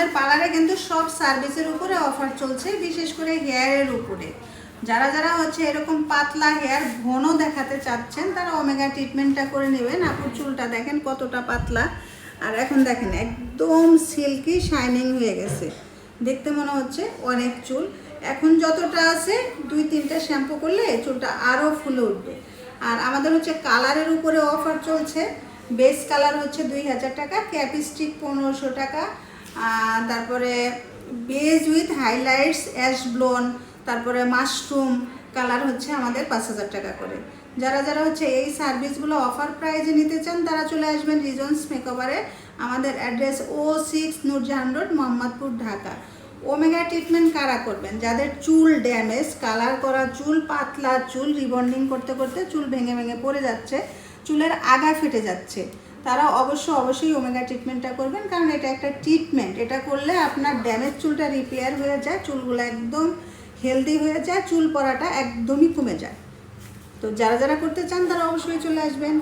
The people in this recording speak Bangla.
আমাদের পার্লারে কিন্তু সব সার্ভিসের উপরে অফার চলছে, বিশেষ করে হেয়ারের উপরে। যারা যারা হচ্ছে এরকম পাতলা হেয়ার ঘন দেখাতে চাচ্ছেন তারা ওমেগা ট্রিটমেন্টটা করে নেবেন। আপুর চুলটা দেখেন কতটা পাতলা, আর এখন দেখেন একদম সিল্কি শাইনিং হয়ে গেছে, দেখতে মনে হচ্ছে অনেক চুল। এখন যতটা আছে 2-3টা শ্যাম্পু করলে চুলটা আরও ফুলে উঠবে। আর আমাদের হচ্ছে কালারের উপরে অফার চলছে। বেস কালার হচ্ছে 2000 টাকা, ক্যাপস্টিক 1500 টাকা, তারপরে base with highlights, ash blonde, তারপরে মাশরুম কালার হচ্ছে আমাদের 5000 টাকা করে। যারা যারা হচ্ছে এই সার্ভিসগুলো অফার প্রাইজে নিতে চান তারা চলে আসবেন রিজন্স মেকওভারে। আমাদের address O6 Nurjahan road, Mohammadpur, Dhaka. Omega treatment কারা করবেন? যাদের চুল ড্যামেজ, কালার করা চুল, পাতলা চুল, রিবন্ডিং করতে করতে চুল ভেঙে ভেঙে পড়ে যাচ্ছে, চুলের আগা ফেটে যাচ্ছে, তারা অবশ্যই ওমেগা ট্রিটমেন্টটা করবেন। কারণ এটা একটা ট্রিটমেন্ট, এটা করলে আপনার ড্যামেজ চুলটা রিপেয়ার হয়ে যায়, চুলগুলো একদম হেলদি হয়ে যায়, চুল পড়াটা একদমই কমে যায়। তো যারা যারা করতে চান তারা অবশ্যই চলে আসবেন।